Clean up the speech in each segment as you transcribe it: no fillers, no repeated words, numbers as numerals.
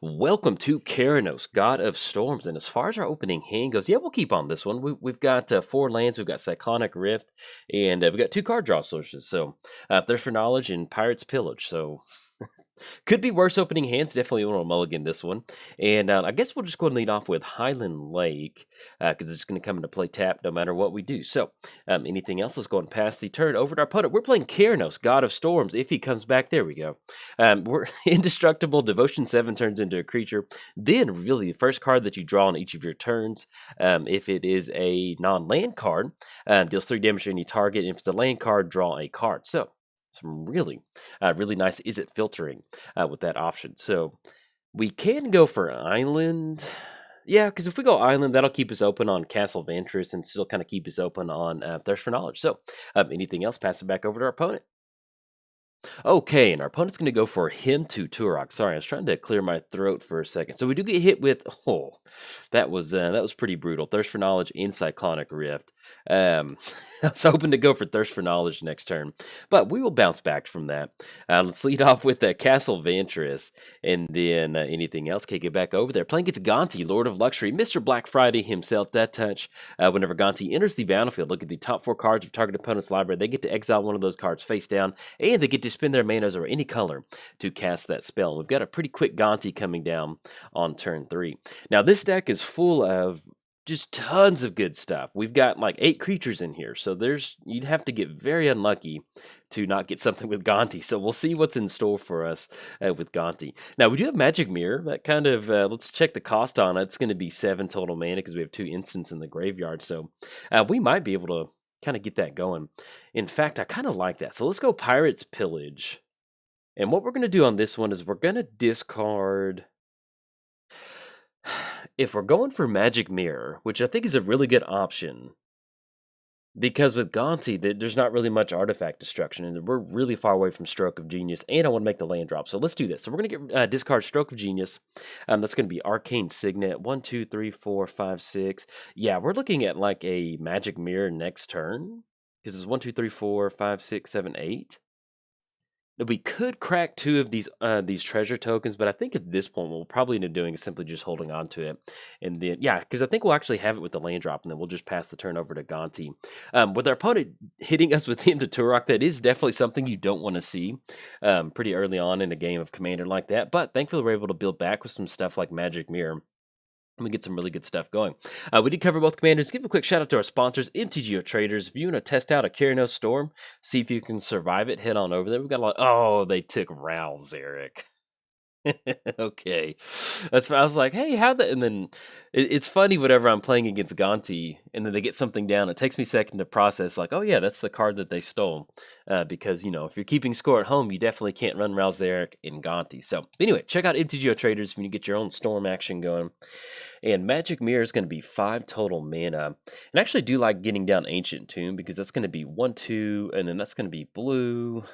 Welcome to Keranos, God of Storms. And as far as our opening hand goes, yeah, we'll keep on this one. We've got 4 lands, we've got Cyclonic Rift, and we've got 2 card draw sources. So, Thirst for Knowledge and Pirate's Pillage. So, could be worse opening hands. Definitely want to mulligan this one. And I guess we'll just go ahead and lead off with Highland Lake because it's going to come into play tap no matter what we do. So, anything else? Let's go ahead and pass the turn over to our opponent. We're playing Keranos, God of Storms. If he comes back, there we go. We're Indestructible. Devotion 7 turns into a creature. Then, really, the first card that you draw on each of your turns, if it is a non-land card, deals 3 damage to any target. If it's a land card, draw a card. So, some really nice is it filtering with that option. So we can go for Island. Yeah, because if we go Island, that'll keep us open on Castle of Interest and still kind of keep us open on Thirst for Knowledge. So anything else, pass it back over to our opponent. Okay, and our opponent's going to go for him to Turok. Sorry, I was trying to clear my throat for a second. So we do get hit with, that was pretty brutal. Thirst for Knowledge in Cyclonic Rift. I was hoping to go for Thirst for Knowledge next turn, but we will bounce back from that. Let's lead off with Castle of Interest, and then anything else, kick it back over there. Playing against Gonti, Lord of Luxury, Mr. Black Friday himself, that touch. Whenever Gonti enters the battlefield, look at the top 4 cards of target opponent's library. They get to exile one of those cards face down, and they get to spend their manas or any color to cast that spell. And we've got a pretty quick Gonti coming down on turn 3. Now, this deck is full of just tons of good stuff. We've got like 8 creatures in here, so you'd have to get very unlucky to not get something with Gonti. So we'll see what's in store for us with Gonti. Now, we do have Magic Mirror. That kind of, let's check the cost on it. It's going to be 7 total mana because we have 2 instants in the graveyard. So we might be able to kind of get that going. In fact, I kind of like that. So let's go Pirate's Pillage. And what we're going to do on this one is we're going to discard. If we're going for Magic Mirror, which I think is a really good option, because with Gonti, there's not really much artifact destruction, and we're really far away from Stroke of Genius, and I want to make the land drop. So let's do this. So we're going to get discard Stroke of Genius. That's going to be Arcane Signet. 1, 2, 3, 4, 5, 6. Yeah, we're looking at like a Magic Mirror next turn, because it's 1, 2, 3, 4, 5, 6, 7, 8. We could crack 2 of these treasure tokens, but I think at this point what we'll probably end up doing is simply just holding on to it. And then, yeah, because I think we'll actually have it with the land drop, and then we'll just pass the turn over to Gonti. With our opponent hitting us with him to Turok, that is definitely something you don't want to see pretty early on in a game of Commander like that. But thankfully, we're able to build back with some stuff like Magic Mirror. We get some really good stuff going. We did cover both commanders. Give a quick shout out to our sponsors, MTGOTraders. If you want to test out a Keranos Storm, see if you can survive it, head on over there. We've got a lot. Oh, they took Rowls, Eric. Okay, that's why I was like, hey, how that? And then it's funny whenever I'm playing against Gonti, and then they get something down. It takes me a second to process, like, oh yeah, that's the card that they stole. Because if you're keeping score at home, you definitely can't run Ralzeric in Gonti. So anyway, check out MTGOTraders if you get your own Storm action going. And Magic Mirror is going to be 5 total mana. And I actually do like getting down Ancient Tomb because that's going to be 1, 2, and then that's going to be blue,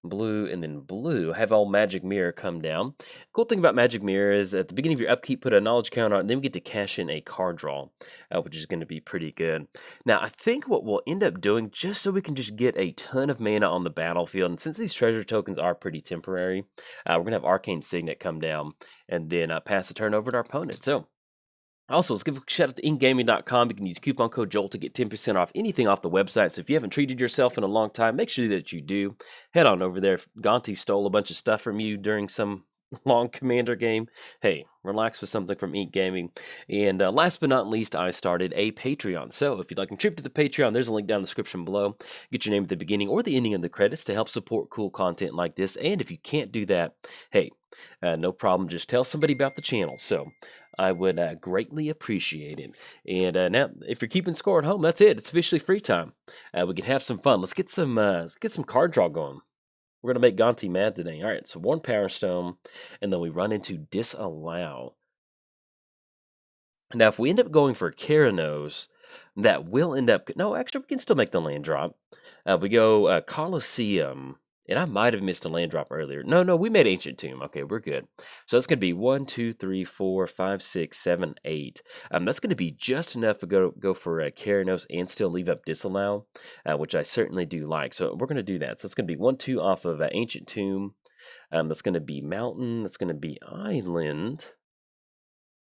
and then blue. Have all Magic Mirror come down. Cool thing about Magic Mirror is at the beginning of your upkeep, put a knowledge counter on, and then we get to cash in a card draw, which is going to be pretty good. Now, I think what we'll end up doing, just so we can just get a ton of mana on the battlefield, and since these treasure tokens are pretty temporary, we're going to have Arcane Signet come down, and then pass the turn over to our opponent. So, also, let's give a shout out to ingaming.com. You can use coupon code JOLT to get 10% off anything off the website. So if you haven't treated yourself in a long time, make sure that you do. Head on over there. If Gonti stole a bunch of stuff from you during some long Commander game, hey, relax with something from Ink Gaming. And last but not least, I started a Patreon. So if you'd like to contribute to the Patreon, there's a link down in the description below. Get your name at the beginning or the ending of the credits to help support cool content like this. And if you can't do that, hey, no problem. Just tell somebody about the channel. So I would greatly appreciate it. And now, if you're keeping score at home, that's it. It's officially free time. We can have some fun. Let's get some card draw going. We're gonna make Gonti mad today. All right. So 1 Power Stone, and then we run into Disallow. Now, if we end up going for Keranos, that will end up. No, actually, we can still make the land drop. We go Colosseum. And I might have missed a land drop earlier. No, we made Ancient Tomb. Okay, we're good. So that's going to be 1, 2, 3, 4, 5, 6, 7, 8. That's going to be just enough to go for Keranos and still leave up Disallow, which I certainly do like. So we're going to do that. So it's going to be 1, 2 off of Ancient Tomb. That's going to be mountain. That's going to be island.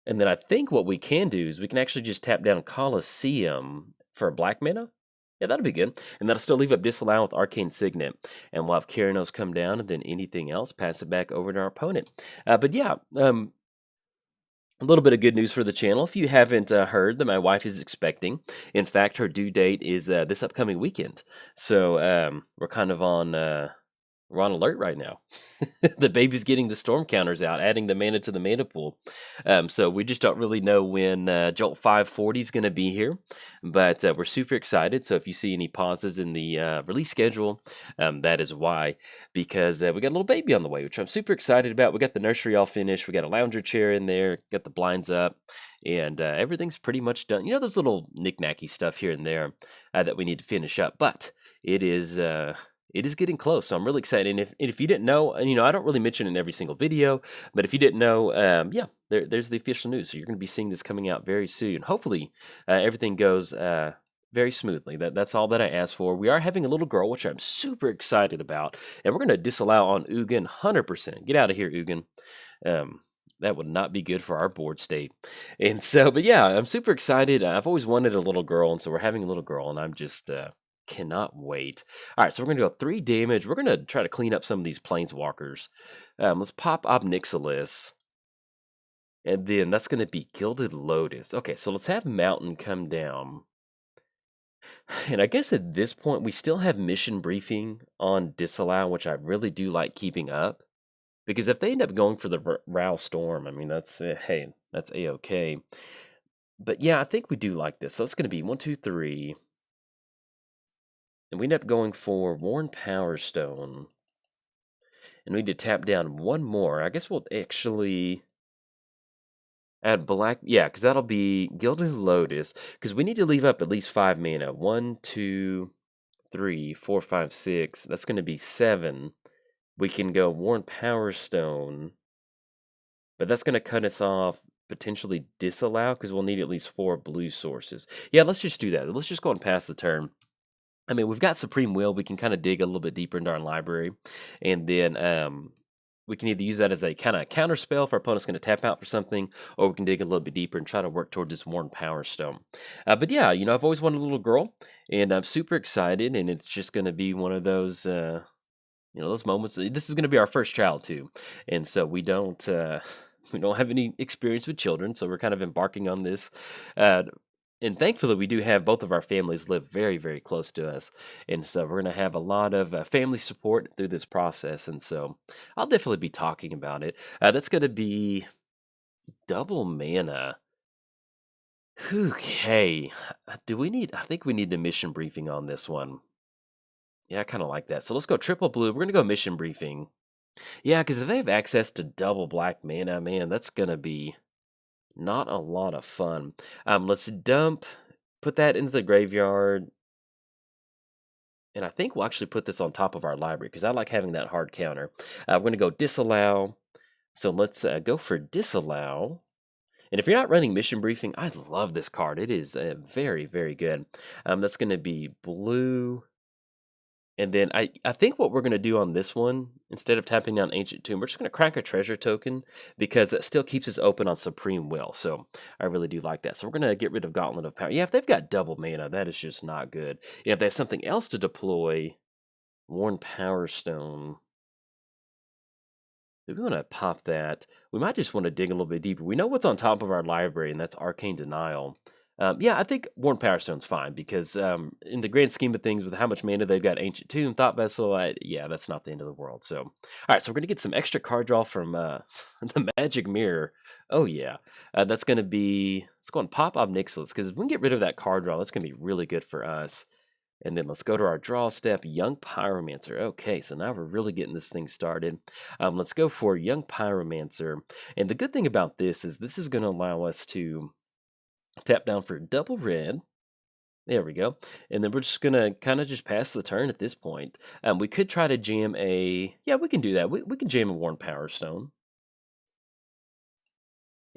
And then I think what we can do is we can actually just tap down Colosseum for a black mana. Yeah, that'll be good. And that'll still leave up Disallow with Arcane Signet. And we'll have Keranos come down, and then anything else, pass it back over to our opponent. But yeah, a little bit of good news for the channel. If you haven't heard that my wife is expecting, in fact, her due date is this upcoming weekend. So we're kind of on... we're on alert right now. The baby's getting the storm counters out, adding the mana to the mana pool. So we just don't really know when Jolt 540 is going to be here, but we're super excited. So if you see any pauses in the release schedule, that is why, because we got a little baby on the way, which I'm super excited about. We got the nursery all finished. We got a lounger chair in there, got the blinds up, and everything's pretty much done. You know, those little knick-knacky stuff here and there that we need to finish up, but it is... it is getting close, so I'm really excited. And if you didn't know, and I don't really mention it in every single video, but if you didn't know, yeah, there's the official news. So you're going to be seeing this coming out very soon. Hopefully, everything goes very smoothly. That's all that I asked for. We are having a little girl, which I'm super excited about, and we're going to disallow on Ugin 100%. Get out of here, Ugin. That would not be good for our board state. And so, but yeah, I'm super excited. I've always wanted a little girl, and so we're having a little girl, and I'm just... cannot wait. All right, so we're going to go 3 damage. We're going to try to clean up some of these planeswalkers. Let's pop Obnixilis. And then that's going to be Gilded Lotus. Okay, so let's have Mountain come down. And I guess at this point, we still have Mission Briefing on Disallow, which I really do like keeping up. Because if they end up going for the Row Storm, I mean, that's, hey, that's A-okay. But yeah, I think we do like this. So that's going to be 1, 2, 3... And we end up going for Worn Power Stone. And we need to tap down one more. I guess we'll actually add black. Yeah, because that'll be Gilded Lotus. Because we need to leave up at least 5 mana. 1, 2, 3, 4, 5, 6. That's going to be 7. We can go Worn Power Stone. But that's going to cut us off. Potentially Disallow. Because we'll need at least 4 blue sources. Yeah, let's just do that. Let's just go and pass the turn. I mean, we've got Supreme Will. We can kind of dig a little bit deeper into our library. And then we can either use that as a kind of counter spell if our opponent's going to tap out for something, or we can dig a little bit deeper and try to work toward this Worn Power Stone. But yeah, I've always wanted a little girl, and I'm super excited, and it's just going to be one of those, those moments. This is going to be our first child, too. And so we don't have any experience with children, so we're kind of embarking on this. And thankfully, we do have both of our families live very, very close to us. And so we're going to have a lot of family support through this process. And so I'll definitely be talking about it. That's going to be double mana. Okay. I think we need a mission briefing on this one. Yeah, I kind of like that. So let's go triple blue. We're going to go mission briefing. Yeah, because if they have access to double black mana, man, that's going to be... not a lot of fun. Let's put that into the graveyard. And I think we'll actually put this on top of our library because I like having that hard counter. We're going to go Disallow. So let's go for Disallow. And if you're not running Mission Briefing, I love this card. It is very, very good. That's going to be blue. And then I think what we're going to do on this one, instead of tapping down Ancient Tomb, we're just going to crack a treasure token because that still keeps us open on Supreme Will. So I really do like that. So we're going to get rid of Gauntlet of Power. Yeah, if they've got double mana, that is just not good. And if they have something else to deploy, Worn Power Stone. Do we want to pop that? We might just want to dig a little bit deeper. We know what's on top of our library, and that's Arcane Denial. Yeah, I think Worn Power Stone's fine because in the grand scheme of things, with how much mana they've got, Ancient Tomb, Thought Vessel, yeah, that's not the end of the world. So, all right, so we're gonna get some extra card draw from the Magic Mirror. Oh yeah, that's gonna be. Let's go and pop Obnixilis because if we can get rid of that card draw, that's gonna be really good for us. And then let's go to our draw step, Young Pyromancer. Okay, so now we're really getting this thing started. Let's go for Young Pyromancer. And the good thing about this is going to allow us to tap down for double red. There we go. And then we're just going to kind of just pass the turn at this point. We could try to jam a... Yeah, we can do that. We can jam a Worn Power Stone.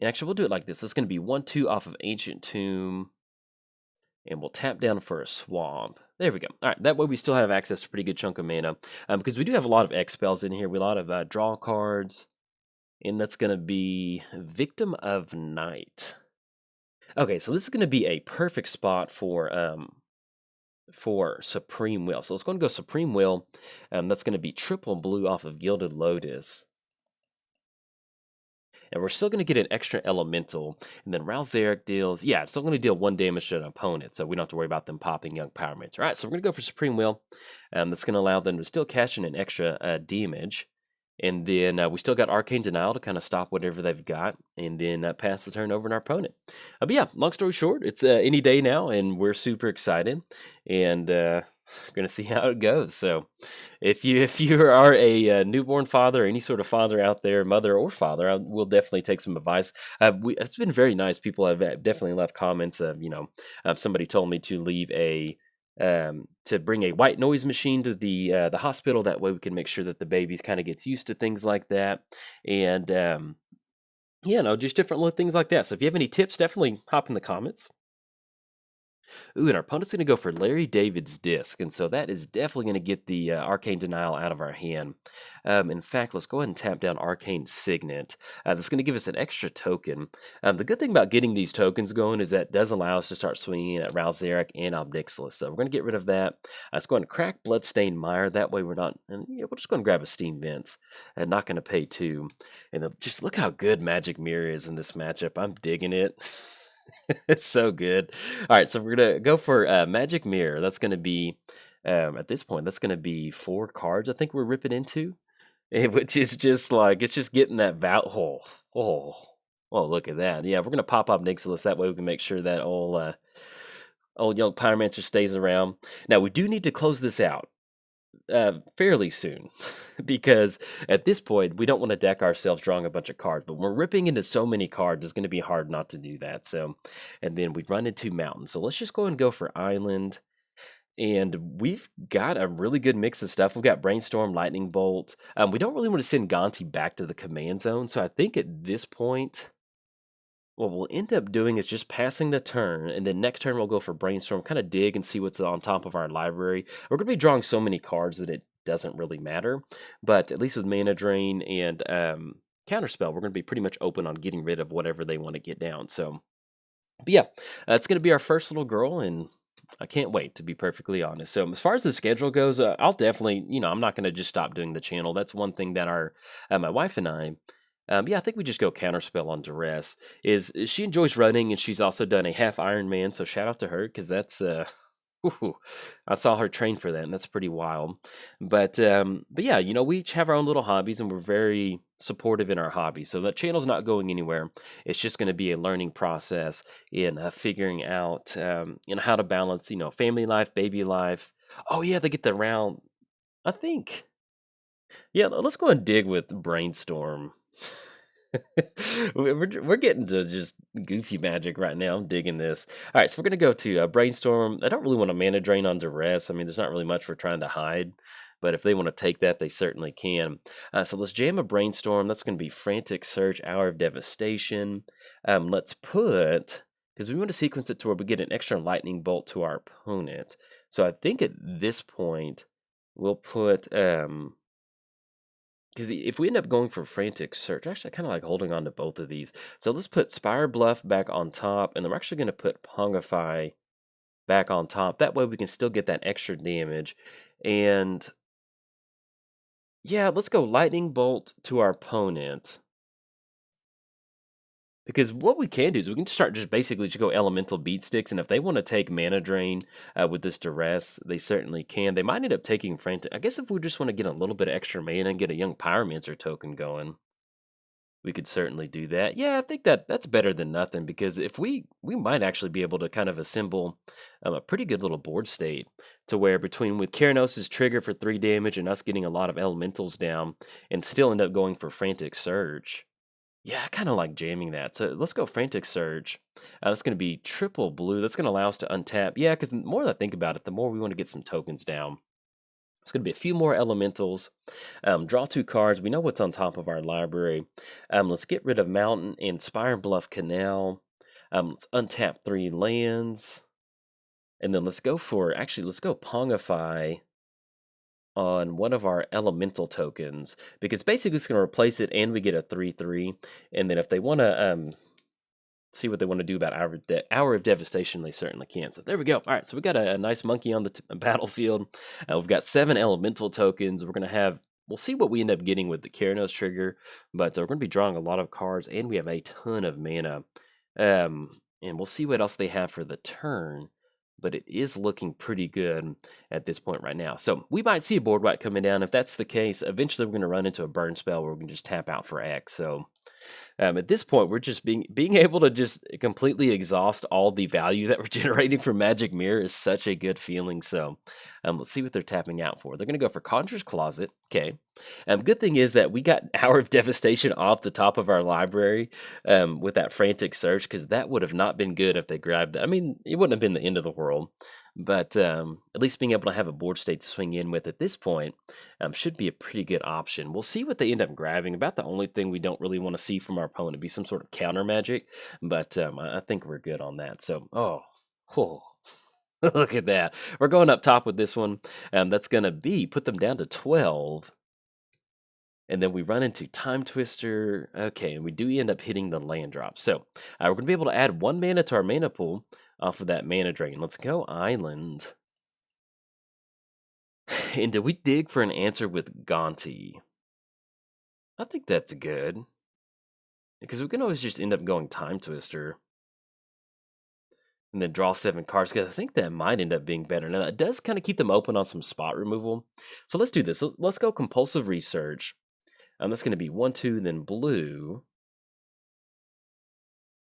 And actually, we'll do it like this. It's going to be 1-2 off of Ancient Tomb. And we'll tap down for a swamp. There we go. All right, that way we still have access to a pretty good chunk of mana. Because we do have a lot of X spells in here. We have a lot of draw cards. And that's going to be Victim of Night. Okay, so this is going to be a perfect spot for Supreme Will. So let's go and go Supreme Will. That's going to be triple blue off of Gilded Lotus. And we're still going to get an extra elemental. And then Ralzeric deals, yeah, it's still going to deal 1 damage to an opponent. So we don't have to worry about them popping Young Pyromancer. All right, so we're going to go for Supreme Will. That's going to allow them to still cash in an extra damage. And then we still got Arcane Denial to kind of stop whatever they've got. And then pass the turn over to our opponent. But yeah, long story short, it's any day now. And we're super excited. And we're going to see how it goes. So if you are a newborn father, or any sort of father out there, mother or father, I will definitely take some advice. It's been very nice. People have definitely left comments of, somebody told me to leave to bring a white noise machine to the hospital. That way we can make sure that the baby kind of gets used to things like that. And just different little things like that. So if you have any tips, definitely hop in the comments. Ooh, and our opponent's going to go for Larry David's Disc, and so that is definitely going to get the Arcane Denial out of our hand. In fact, let's go ahead and tap down Arcane Signet. That's going to give us an extra token. The good thing about getting these tokens going is that it does allow us to start swinging at Ralzeric and Obnixilis, so we're going to get rid of that. Let's go ahead and crack Bloodstained Mire. That way we're not, and we're just going to grab a Steam Vents, and not going to pay 2. And just look how good Magic Mirror is in this matchup. I'm digging it. It's so good. All right, so we're going to go for Magic Mirror. That's going to be, at this point, that's going to be 4 cards I think we're ripping into, which is just like, it's just getting that Oh, look at that. Yeah, we're going to pop up Nixilis. That way we can make sure that old Young Pyromancer stays around. Now, we do need to close this out fairly soon, because at this point we don't want to deck ourselves drawing a bunch of cards, but we're ripping into so many cards, it's going to be hard not to do that. So, and then we run into Mountain, so let's just go and go for Island. And we've got a really good mix of stuff. We've got Brainstorm, Lightning Bolt. We don't really want to send Gonti back to the command zone, so I think at this point what we'll end up doing is just passing the turn, and then next turn we'll go for Brainstorm, kind of dig and see what's on top of our library. We're going to be drawing so many cards that it doesn't really matter, but at least with Mana Drain and Counterspell, we're going to be pretty much open on getting rid of whatever they want to get down. So, but yeah, it's going to be our first little girl, and I can't wait, to be perfectly honest. So as far as the schedule goes, I'll definitely, I'm not going to just stop doing the channel. That's one thing that my wife and I, I think we just go Counterspell on Duress. She enjoys running, and she's also done a half Ironman, so shout out to her, because that's, I saw her train for that, and that's pretty wild. But yeah, we each have our own little hobbies, and we're very supportive in our hobbies. So that channel's not going anywhere. It's just going to be a learning process in figuring out, how to balance, family life, baby life. Oh yeah, they get the round, I think. Yeah, let's go and dig with Brainstorm. we're getting to just goofy magic right now. I'm digging this. All right, so we're going to go to Brainstorm. I don't really want a Mana Drain on Duress. I mean, there's not really much we're trying to hide, but if they want to take that, they certainly can. So let's jam a Brainstorm. That's going to be Frantic Search, Hour of Devastation. Let's put, because we want to sequence it to where we get an extra Lightning Bolt to our opponent. So I think at this point, we'll put... because if we end up going for Frantic Search, actually I kind of like holding on to both of these. So let's put Spire Bluff back on top, and then we're actually going to put Pongify back on top. That way we can still get that extra damage. And yeah, let's go Lightning Bolt to our opponent. Because what we can do is we can start just basically just go Elemental Beat Sticks, and if they want to take Mana Drain with this Duress, they certainly can. They might end up taking Frantic. I guess if we just want to get a little bit of extra mana and get a Young Pyromancer token going, we could certainly do that. Yeah, I think that's better than nothing, because if we might actually be able to kind of assemble a pretty good little board state to where between with Keranos' trigger for 3 damage and us getting a lot of elementals down and still end up going for Frantic Surge. Yeah, I kind of like jamming that. So let's go Frantic Surge. That's going to be triple blue. That's going to allow us to untap. Yeah, because the more I think about it, the more we want to get some tokens down. It's going to be a few more elementals. Draw 2 cards. We know what's on top of our library. Let's get rid of Mountain and Spire Bluff Canal. Let's untap 3 lands. And then let's go Pongify on one of our elemental tokens, because basically it's going to replace it and we get a 3/3. And then if they want to see what they want to do about Hour of Devastation, they certainly can. So there we go. All right, so we got a nice monkey on the battlefield. We've got 7 elemental tokens. We're going to have, we'll see what we end up getting with the Keranos trigger, but we're going to be drawing a lot of cards, and we have a ton of mana. And we'll see what else they have for the turn, but it is looking pretty good at this point right now. So we might see a board wipe coming down. If that's the case, eventually we're going to run into a burn spell where we can just tap out for X. So at this point, we're just being able to just completely exhaust all the value that we're generating from Magic Mirror is such a good feeling. So let's see what they're tapping out for. They're going to go for Conjurer's Closet. Okay. Good thing is that we got Hour of Devastation off the top of our library with that Frantic Search, because that would have not been good if they grabbed that. I mean, it wouldn't have been the end of the world, but at least being able to have a board state to swing in with at this point should be a pretty good option. We'll see what they end up grabbing. About the only thing we don't really want to see from our opponent be some sort of counter magic, but I think we're good on that. So, look at that. We're going up top with this one. That's going to put them down to 12. And then we run into Time Twister. Okay, and we do end up hitting the land drop. So we're going to be able to add 1 mana to our mana pool off of that mana drain. Let's go Island. And did we dig for an answer with Gonti? I think that's good, because we can always just end up going Time Twister and then draw 7 cards, because I think that might end up being better. Now, that does kind of keep them open on some spot removal. So let's do this. Let's go Compulsive Research. That's going to be 1, 2, then blue.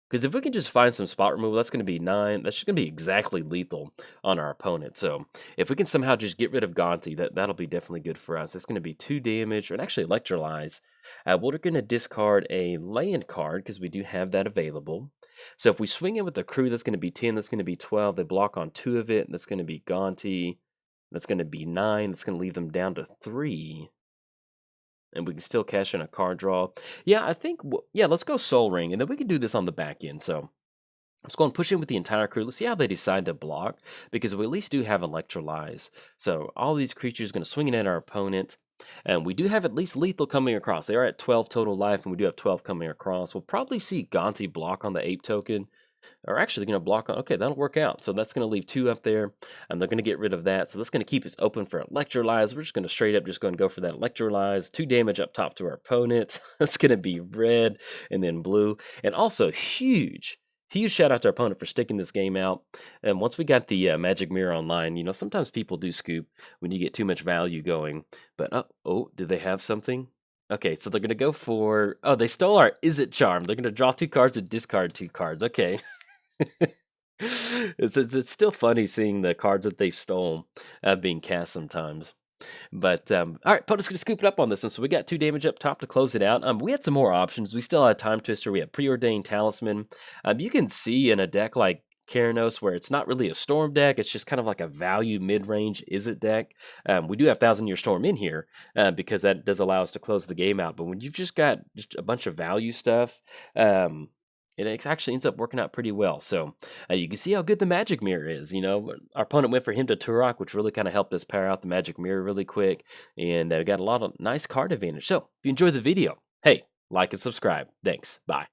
Because if we can just find some spot removal, that's going to be 9. That's just going to be exactly lethal on our opponent. So if we can somehow just get rid of Gonti, that'll be definitely good for us. It's going to be 2 damage, and actually Electrolyze. We're going to discard a land card, because we do have that available. So if we swing in with the crew, that's going to be 10, that's going to be 12. They block on 2 of it, and that's going to be Gonti. That's going to be 9. That's going to leave them down to 3. And we can still cash in a card draw. Yeah, I think, let's go Soul Ring, and then we can do this on the back end. So let's go and push in with the entire crew. Let's see how they decide to block, because we at least do have Electrolyze. So all these creatures are going to swing in at our opponent. And we do have at least lethal coming across. They are at 12 total life, and we do have 12 coming across. We'll probably see Gonti block on the Ape token. Or actually, they're going to block on, okay, that'll work out. So that's going to leave 2 up there, and they're going to get rid of that. So that's going to keep us open for Electrolyze. We're just going to straight up go for that Electrolyze. 2 damage up top to our opponent. That's going to be red and then blue. And also, huge shout out to our opponent for sticking this game out. And once we got the Magic Mirror online, you know, sometimes people do scoop when you get too much value going. But, did they have something? Okay, so they're going to go for... Oh, they stole our Is It Charm. They're going to draw 2 cards and discard 2 cards. Okay. It's still funny seeing the cards that they stole being cast sometimes. But, all right, opponent's going to scoop it up on this one. So we got 2 damage up top to close it out. We had some more options. We still had Time Twister. We had Preordained Talisman. You can see in a deck like Keranos, where it's not really a Storm deck, it's just kind of like a value mid-range Is It deck. We do have 1,000-Year Storm in here because that does allow us to close the game out. But when you've just got a bunch of value stuff, it actually ends up working out pretty well. So you can see how good the Magic Mirror is. You know, our opponent went for him to Turok, which really kind of helped us pair out the Magic Mirror really quick, and we got a lot of nice card advantage. So if you enjoyed the video, hey, like and subscribe. Thanks. Bye.